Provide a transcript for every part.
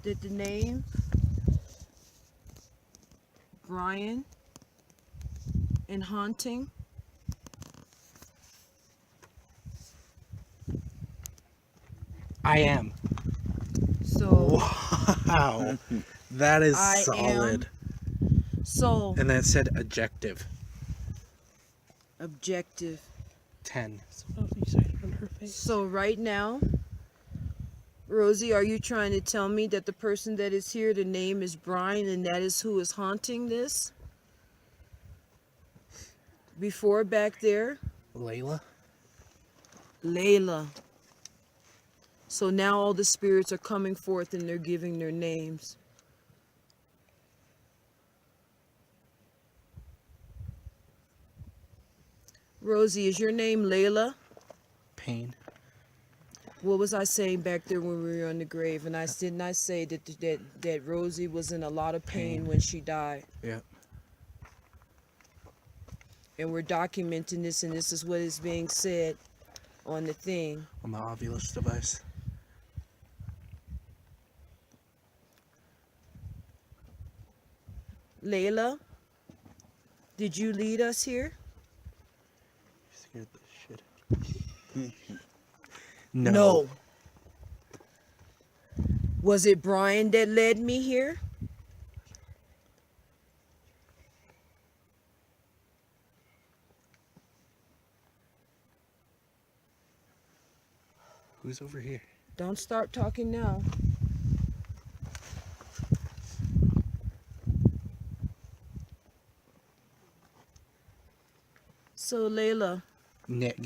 that the name Brian and haunting? I am. So Wow. That is I solid. so And that said adjective. objective. 10. So right now, Rosie, are you trying to tell me that the person that is here, the name is Brian, and that is who is haunting this? Before back there, Layla? Layla. So now all the spirits are coming forth and they're giving their names. Rosie, is your name Layla? Pain. What was I saying back there when we were on the grave? And didn't I say that Rosie was in a lot of pain when she died? Yeah. And we're documenting this, and this is what is being said on the thing. On the Ovilus device. Layla, did you lead us here? Scared the shit. No. Was it Brian that led me here? Who's over here? Don't start talking now. So Layla, Nick.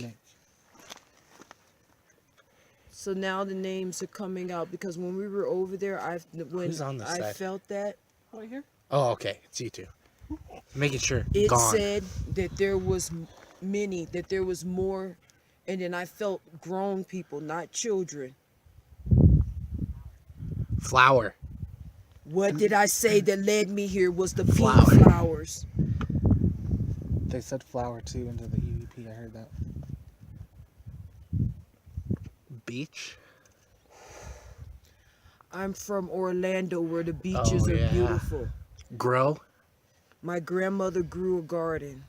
so now the names are coming out because when we were over there, Who's on this I side? felt that Right here? Oh, okay. It's you two. Making sure. it Gone. said that there was many, that there was more, and then I felt grown people, not children. Flower. What did I say that led me here was the pink Flower. flowers. They said flower too into the EVP. I heard that. Beach. I'm from Orlando where the beaches Oh, are yeah. beautiful. Grow. My grandmother grew a garden.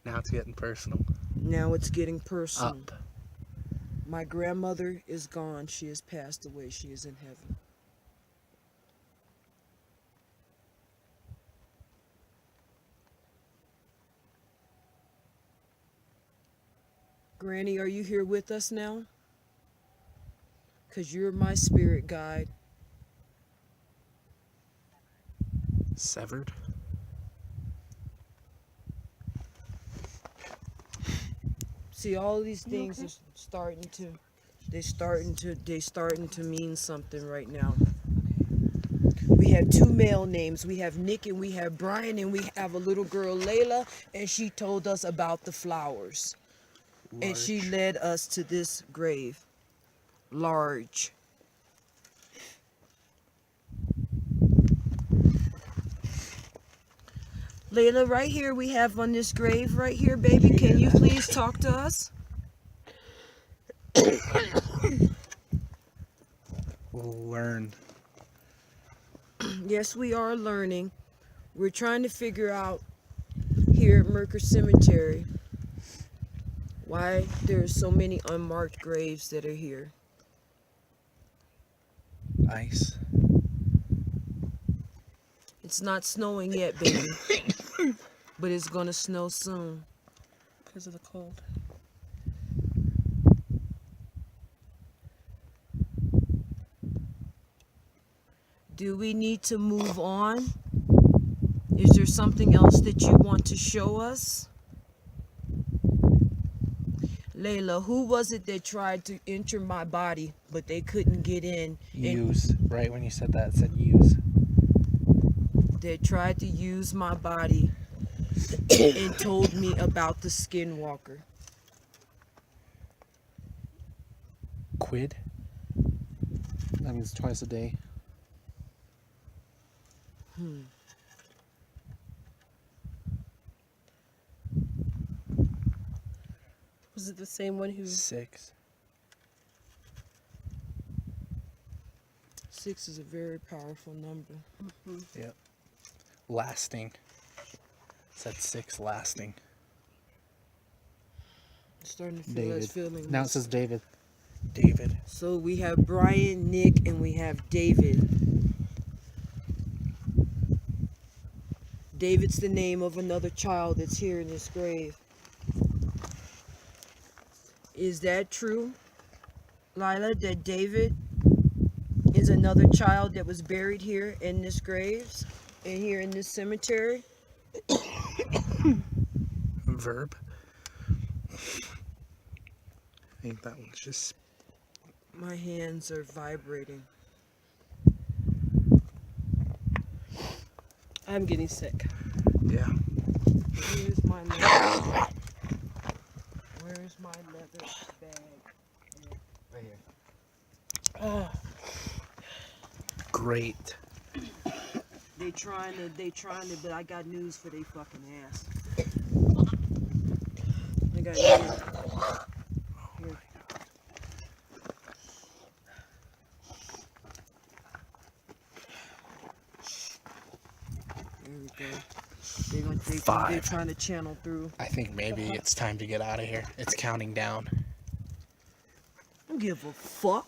Now it's getting personal. Now it's getting personal. Up. My grandmother is gone. She has passed away. She is in heaven. Granny, are you here with us now? Because you're my spirit guide. Severed. See, all these things are starting to mean something right now. We have two male names. We have Nick and we have Brian, and we have a little girl, Layla, and she told us about the flowers. And she Large. led us to this grave. Large. Layla, right here we have on this grave right here, baby. Can you please talk to us? Learn. Yes, we are learning. We're trying to figure out here at Mercur Cemetery why there are so many unmarked graves that are here. Ice. It's not snowing yet, baby. But it's gonna snow soon. Because of the cold. Do we need to move on? Is there something else that you want to show us? Layla, who was it that tried to enter my body, but they couldn't get in? Use. Right when you said that, it said use. They tried to use my body and told me about the skinwalker. Quid. That means twice a day. Was it the same one who... 6. 6 is a very powerful number. Yep. Lasting. Said 6 lasting. I'm starting to feel that feeling. Now it says David. David. So we have Brian, Nick, and we have David. David's the name of another child that's here in this grave. Is that true, Lila, that David is another child that was buried here in this graves and here in this cemetery? Verb. I think that one's just... My hands are vibrating. I'm getting sick. Yeah. Where's my leather? Where's my leather bag? Right here. Great. They trying to, but I got news for they fucking ass. I got news. Here. There we go. They're 5. trying to channel through. I think maybe it's time to get out of here. It's counting down. I don't give a fuck.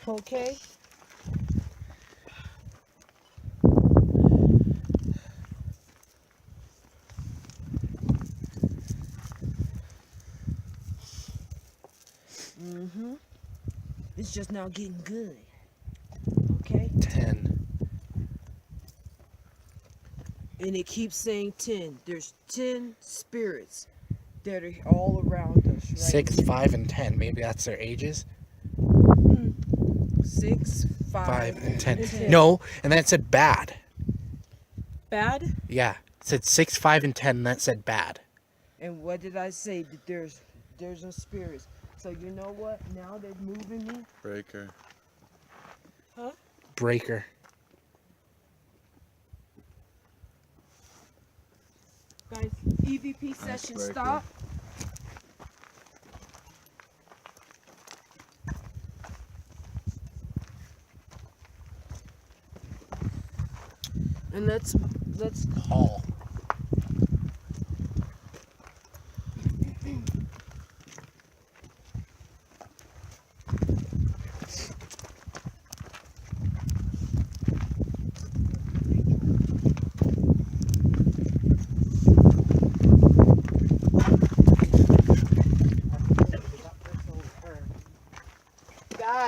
Okay? It's just now getting good. Okay? 10. And it keeps saying 10. There's 10 spirits that are all around us, right? 6, 5, and 10. Maybe that's their ages. 6, 5, 5, and 10. 10. No, and then it said bad. Bad? Yeah. It said 6, 5, and 10, and that said bad. And what did I say? That there's no spirits. So you know what? Now they're moving me. Breaker. Huh? Breaker. Guys, EVP session breaker. stop. And let's Hall.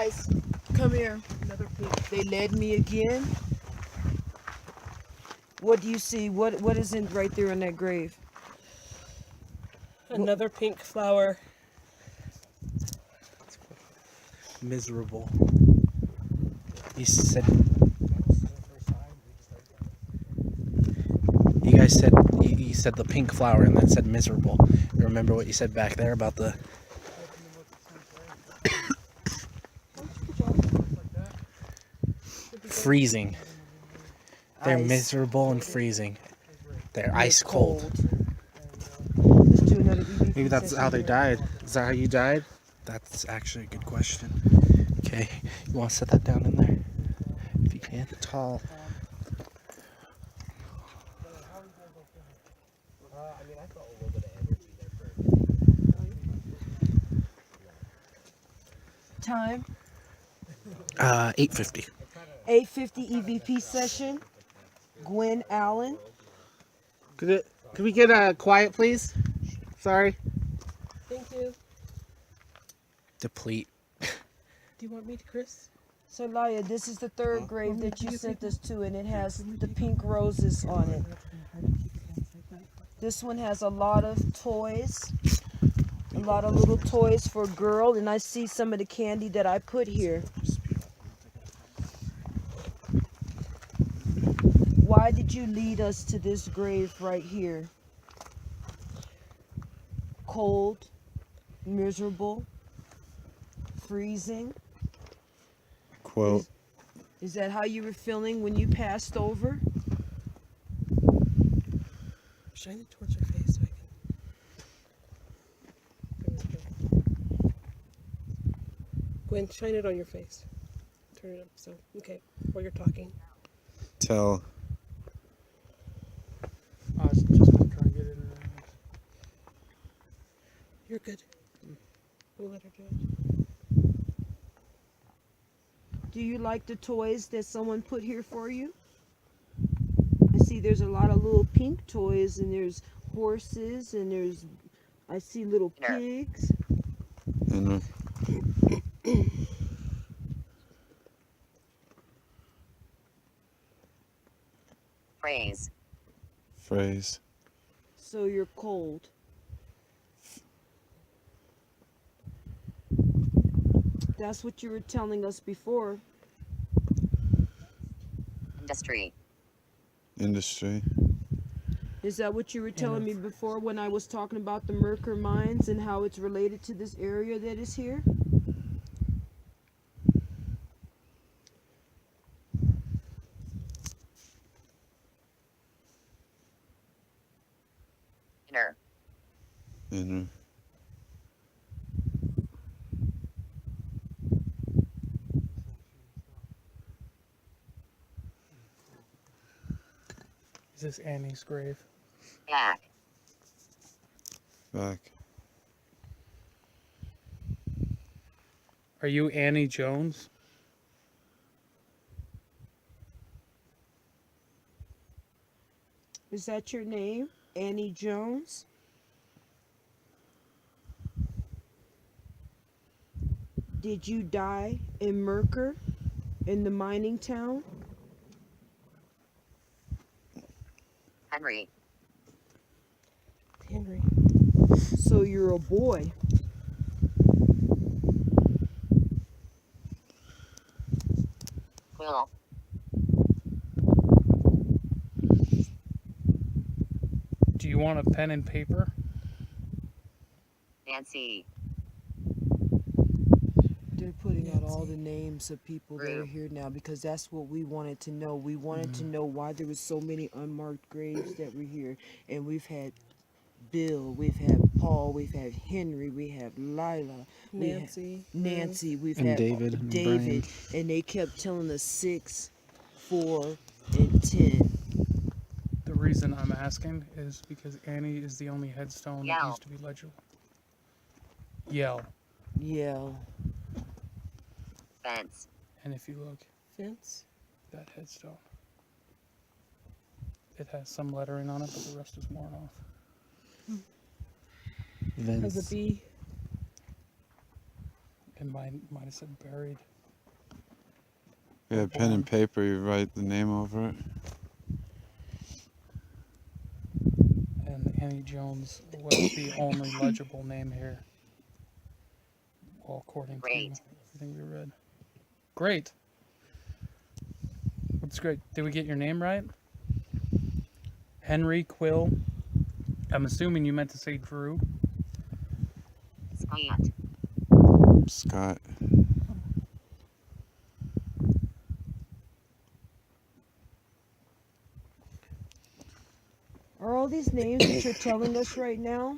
guys, come here. Another peek. They led me again. What do you see? What is in right there in that grave? Another pink flower. Miserable. You said... You guys said... You said the pink flower and then said miserable. You remember what you said back there about the... freezing. They're Ice. miserable and freezing. They're ice cold. Let's do another EVP Maybe that's session how they here. died. Is that how you died? That's actually a good question. Okay, you want to set that down in there? If you can. Tall. Time 8:50. 8:50 EVP session. Gwen Allen. Could we get quiet, please? Sorry. Thank you. Deplete. Do you want me to, Chris? So Laya, this is the third grave that you sent us to, and it has the pink roses on it. This one has a lot of toys, a lot of little toys for a girl, and I see some of the candy that I put here. Why did you lead us to this grave right here? Cold, miserable, freezing. Quote. Is that how you were feeling when you passed over? Shine it towards your face so I can. There we go. Gwen, shine it on your face. turn it up. So, okay, while you're talking. Tell. I was just gonna try and get it in there. You're good. We'll let her do it. Do you like the toys that someone put here for you? I see there's a lot of little pink toys, and there's horses, and I see little pigs. Inner. Phrase. So you're cold. That's what you were telling us before. Industry. Is that what you were telling me before when I was talking about the Mercur mines and how it's related to this area that is here? Inner. Is this Annie's grave? Back. Are you Annie Jones? Is that your name? Annie Jones? Did you die in Mercur, in the mining town? Henry. Henry. So you're a boy. Quill. Do you want a pen and paper? Nancy. They're putting out all the names of people that are here now because that's what we wanted to know. We wanted to know why there was so many unmarked graves that were here. And we've had Bill, we've had Paul, we've had Henry, we have Lila, Nancy. Nancy, we've And had David and David, and they kept telling us 6, 4, and 10. The reason I'm asking is because Annie is the only headstone that used to be legible. Yell. Yeah. Fence. And if you look, Fence. that headstone, it has some lettering on it, but the rest is worn off. Has a B. It might have said buried. Yeah, pen and paper, you write the name over it. And Annie Jones was the only legible name here. Well, according to everything we read. Great. That's great. Did we get your name right? Henry Quill. I'm assuming you meant to say Drew. Scott. Are all these names that you're telling us right now,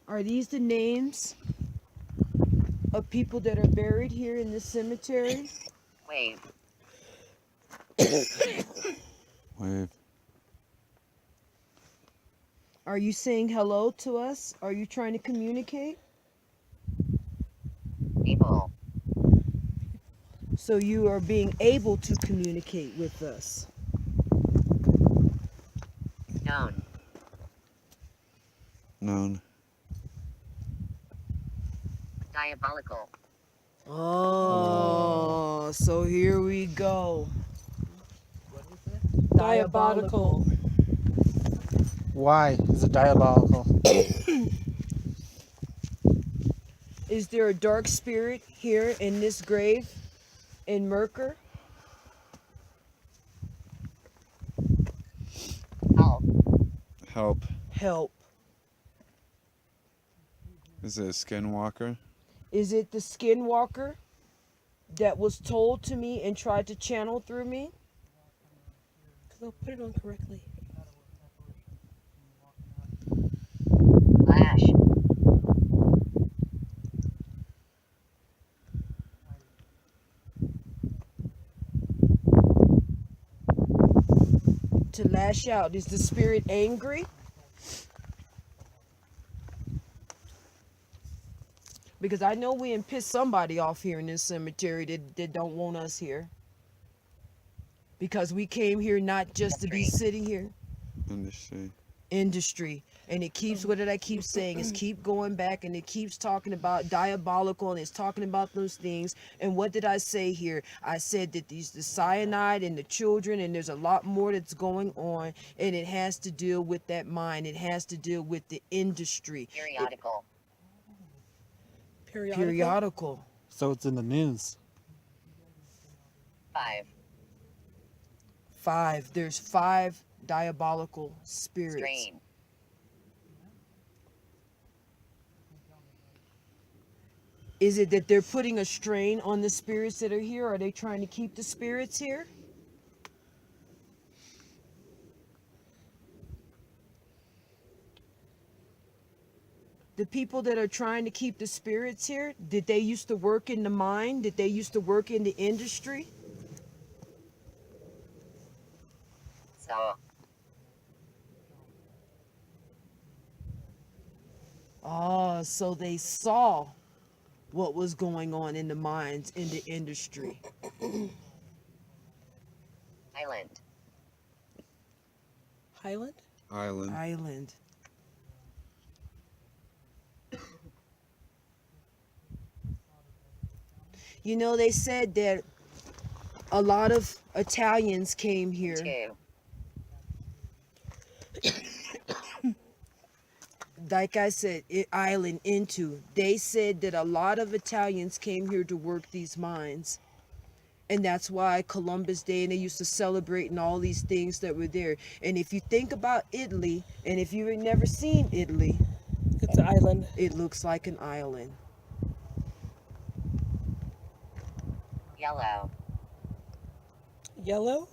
are these the names of people that are buried here in this cemetery? Wave. Are you saying hello to us? Are you trying to communicate? People. So you are being able to communicate with us. Known. Diabolical. Oh, so here we go. Diabolical. Why is it diabolical? Is there a dark spirit here in this grave in Mercur? Help. Help. Is it a skinwalker? Is it the skinwalker that was told to me and tried to channel through me? Because I'll put it on correctly. Flash. To lash out. Is the spirit angry? Because I know we done pissed somebody off here in this cemetery that don't want us here. Because we came here not just to be sitting here. Industry. And it keeps, what did I keep saying? It's keep going back and it keeps talking about diabolical and it's talking about those things. And what did I say here? I said that the cyanide and the children, and there's a lot more that's going on, and it has to deal with that mind. It has to deal with the industry. Periodical. So it's in the news. 5. There's 5 diabolical spirits. Strain. Is it that they're putting a strain on the spirits that are here? Are they trying to keep the spirits here? The people that are trying to keep the spirits here, did they used to work in the mine? Did they used to work in the industry? So. Oh, so they saw what was going on in the mines, in the industry. Island. Highland? Island. You know, they said that a lot of Italians came here. 2. Like I said, island into. They said that a lot of Italians came here to work these mines. And that's why Columbus Day, and they used to celebrate and all these things that were there. And if you think about Italy, and if you've never seen Italy, It's an island. it looks like an island. Yellow. Yellow?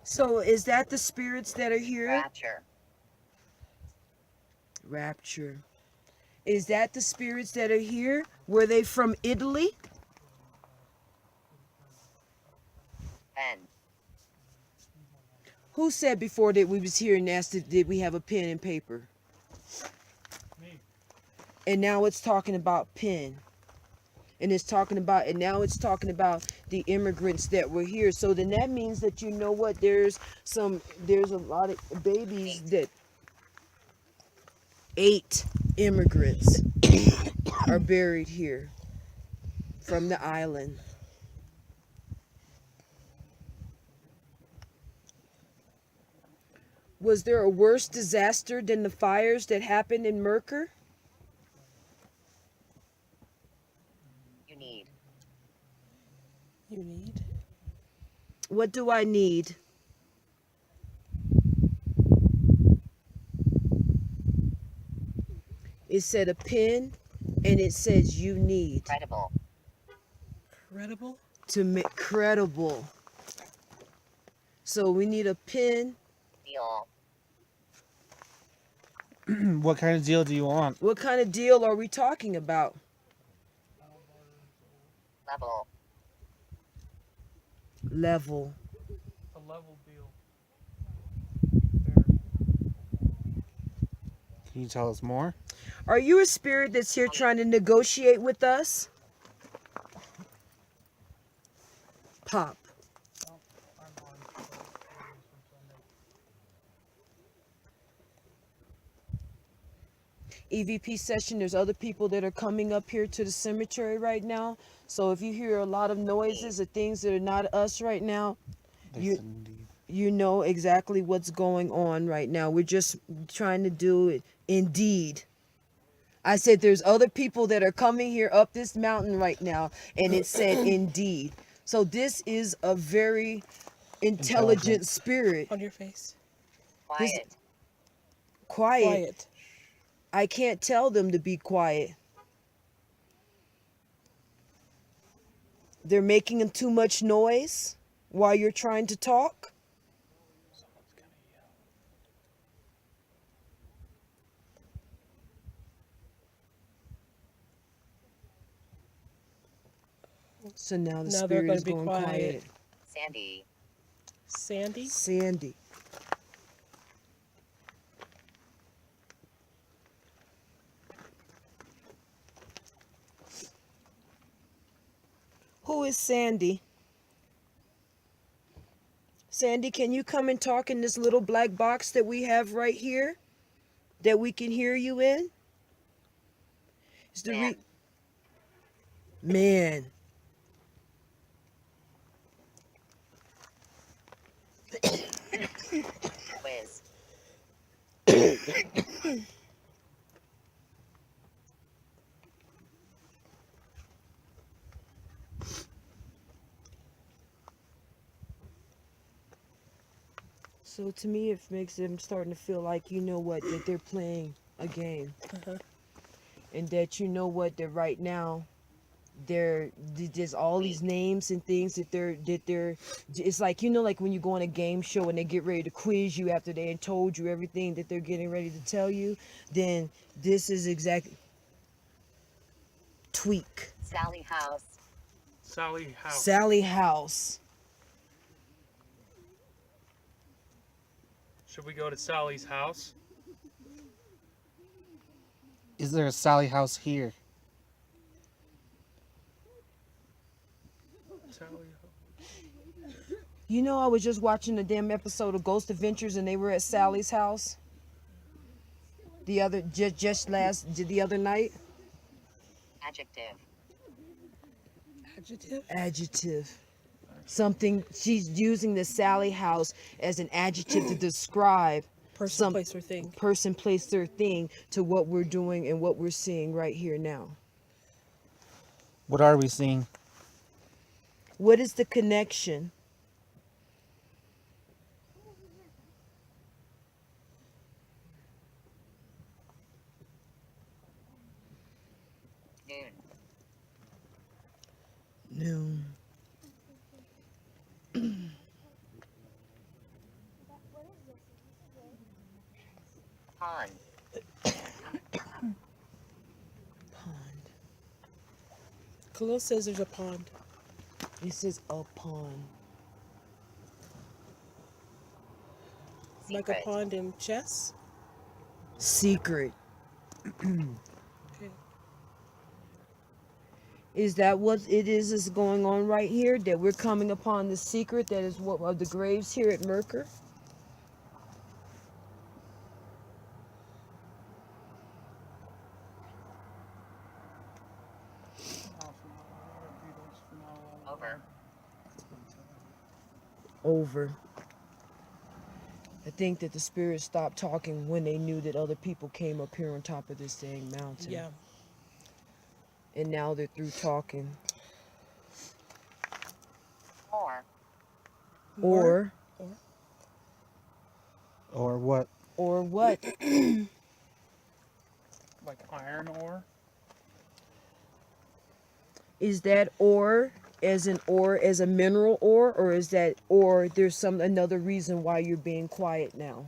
So is that the spirits that are here? Rapture. Rapture. Is that the spirits that are here? Were they from Italy? Pen. Who said before that we was here and asked did we have a pen and paper? Me. And now it's talking about pen. And it's talking about, and now it's talking about the immigrants that were here. So then that means that, you know what, there's a lot of babies that 8 immigrants are buried here from the island. Was there a worse disaster than the fires that happened in Mercur? You need? What do I need? It said a pen, and it says you need. Credible. Credible? To make credible. So we need a pen. Deal. What kind of deal do you want? What kind of deal are we talking about? Level. Level. A level deal. Can you tell us more? Are you a spirit that's here trying to negotiate with us? Pop. EVP session, there's other people that are coming up here to the cemetery right now. So if you hear a lot of noises or things that are not us right now, you know exactly what's going on right now. We're just trying to do it. Indeed. I said there's other people that are coming here up this mountain right now, and it said indeed. So this is a very intelligent spirit. On your face. Quiet. Quiet. I can't tell them to be quiet. They're making too much noise while you're trying to talk. So now the Now they're spirit gonna is be going quiet. quiet. Sandy. Sandy? Sandy. Who is Sandy? Sandy, can you come and talk in this little black box that we have right here that we can hear you in? It's the Man. Man. Quiz. So to me, it makes them starting to feel like, you know what, that they're playing a game. Uh-huh. And that, you know what, that right now, there's all these names and things that they're it's like, you know, like when you go on a game show and they get ready to quiz you after they had told you everything that they're getting ready to tell you, then this is exactly tweak. Sally House. Sally House. Sally House. Should we go to Sally's house? Is there a Sally house here? Sally House. You know, I was just watching a damn episode of Ghost Adventures and they were at Sally's house the other the other night. Adjective. Adjective? Adjective. Something, she's using the Sally House as an adjective to describe Person, some place, or thing. person, place, or thing to what we're doing and what we're seeing right here now. What are we seeing? What is the connection? Noon. Noon. Pond. Pond. Khalil says there's a pond. It says a pond. Like a Secret. pond in chess? Secret. Okay. Is that what it is going on right here? That we're coming upon the secret that is what of the graves here at Mercur? Over. Over. I think that the spirits stopped talking when they knew that other people came up here on top of this dang mountain. Yeah. And now they're through talking. Or. Or Or what? or what? Like iron ore? Is that ore as a mineral ore, or is that or there's another reason why you're being quiet now?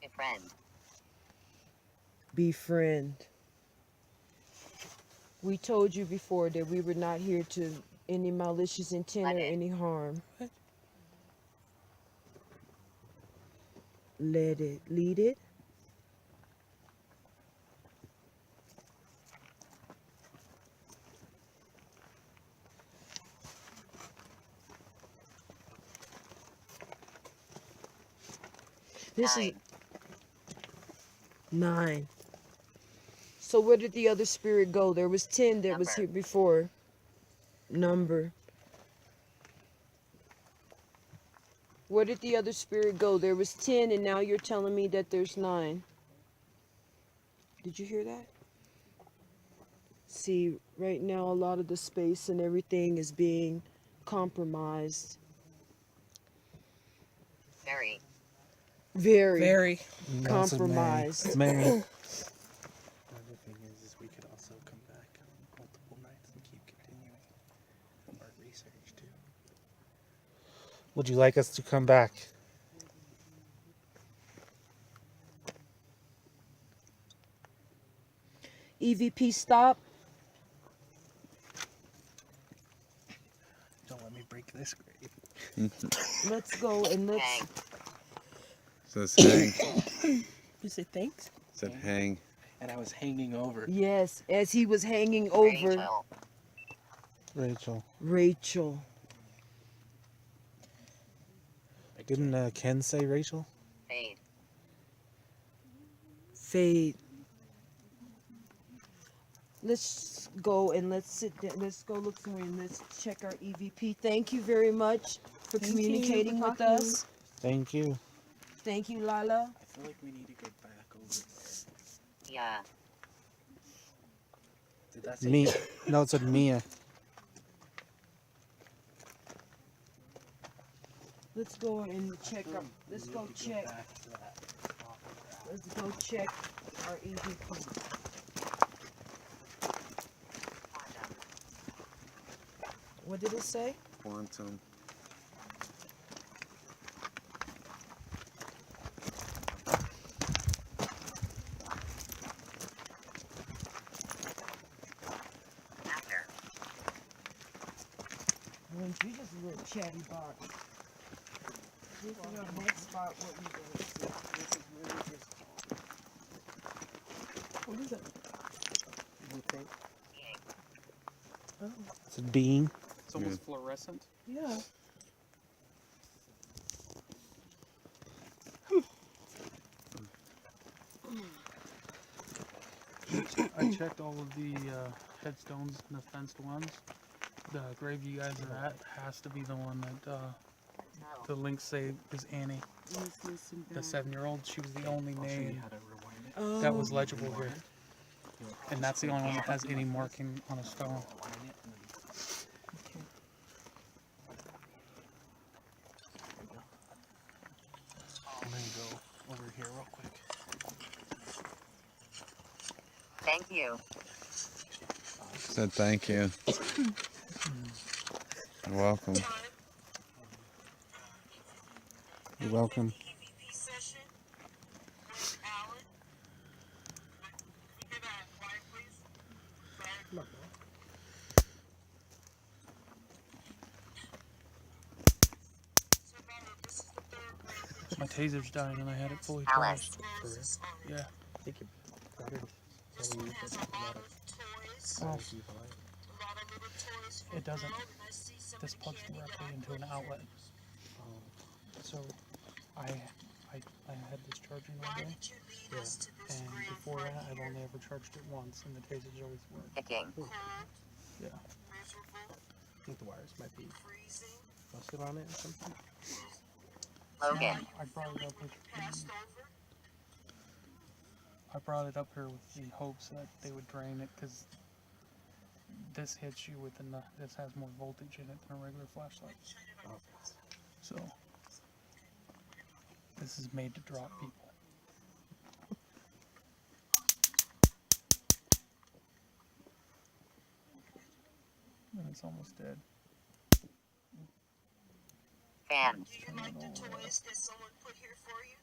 Befriend. Befriend. We told you before that we were not here to any malicious intent or Let it. any harm. What? Let it. Lead it. This is 9. So where did the other spirit go? There was 10 that was Number. here before. Number. Where did the other spirit go? There was 10 and now you're telling me that there's 9. Did you hear that? See, right now a lot of the space and everything is being compromised. Very. Very, Very. No, it's compromised. Mary. Another thing is we could also come back multiple nights and keep continuing our research too. Would you like us to come back? EVP stop? Don't let me break this grade. Let's go and let's. Hang. Says hang. You say thanks? Said hang. And I was hanging over. Yes, as he was hanging over Rachel. Rachel. Rachel. Didn't Ken say Rachel? Fade. Fade. Let's go and let's sit down. Let's go look through and let's check our EVP. Thank you very much for Thank you communicating for with talking. us. Thank you. Thank you, Lala. I feel like we need to go back over there. Yeah. Did that say Me. No, it said Mia. Let's go and check our. Let's we go need to check. back to that top of that. Let's go check our EVP. Quantum. What did it say? Quantum. After. When you just a little chatty bar. This is our next spot. What we gonna see? This is really just. What is it? You think? Being. Oh, It's a being. It's almost fluorescent. yeah. I checked all of the headstones and the fenced ones. The grave you guys are at has to be the one that the links say is Annie, Let's listen the back. 7-year-old. She was the only I'll show you name how to rewind it. Oh. that was legible here, You'll and just that's the click only one that on has any marking on a stone. align it and then Okay. I'm gonna go over here real quick. Thank you. Said thank you. You're welcome. You're welcome. My taser's dying and I had it fully Alice. charged. For real? Yeah. I think you're better to use this a lot of Well, device. it doesn't. This plugs directly into an outlet. So I had this charging all day, and before that I've only ever charged it once, and the taser's always worked. Picking. Yeah. I think the wires might be busted on it or something. Logan. I brought it up with I brought it up here with the hopes that they would drain it, because this hits you with enough. This has more voltage in it than a regular flashlight. So this is made to drop people. And it's almost dead. Fan. Turn it all the way up. that someone put here for you?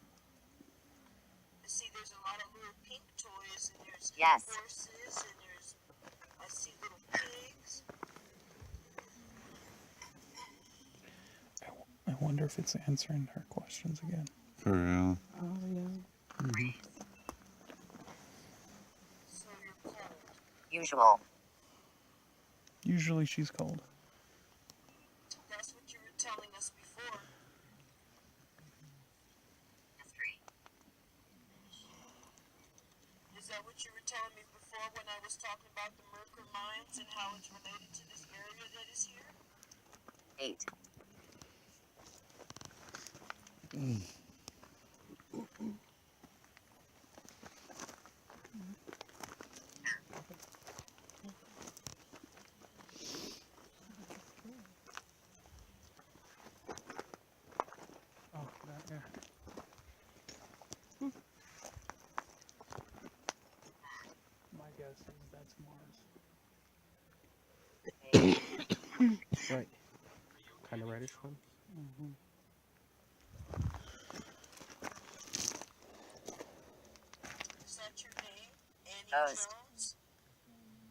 I see there's a lot of little pink toys, and there's Yes. horses, and there's, I see little pigs. I wonder if it's answering her questions again. For real. Oh, yeah. So you're cold. Usual. Usually she's cold. That's what you were telling us before. History. Is that what you were telling me before when I was talking about the Mercur mines and how it's related to this area that is here? 8. Oh, that, yeah. My guess is that's Mars. Right. Kind of reddish one. Is that your name? Annie Toast. Jones?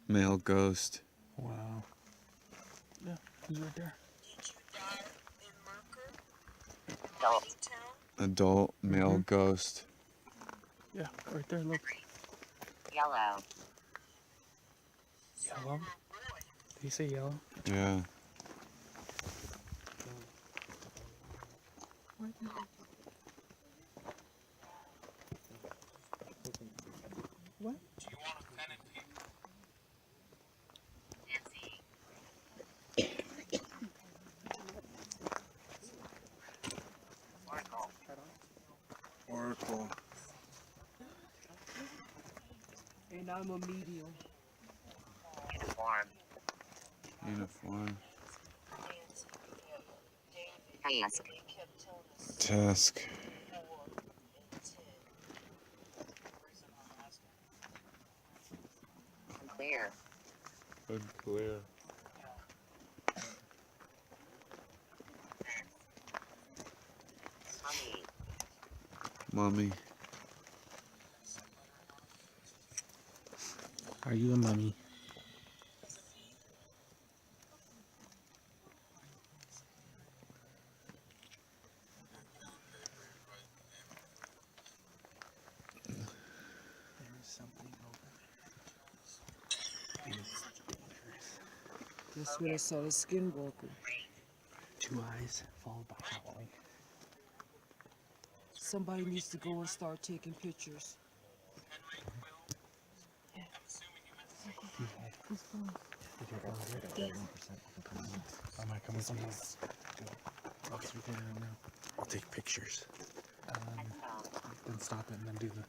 Male ghost. Wow. Yeah, he's right there. Did you die in Mercur? Adult. Mining town? Adult male ghost. Yeah, right there, look. Yellow. Yellow? Did he say yellow? Yeah. What? Nancy. Oracle. Oracle. And I'm a medium. Uniform. Uniform. Task. Task. Clear. Unclear. Mummy. Mummy. Are you a mummy? There is something over there. And it's dangerous. That's when I saw the skinwalker. 2 eyes followed by howling. Somebody needs to go and start taking pictures. If you're over at 1% of the time, I might come with someone else. Oh, it's recording right now. I'll take pictures. Then stop it and then do the.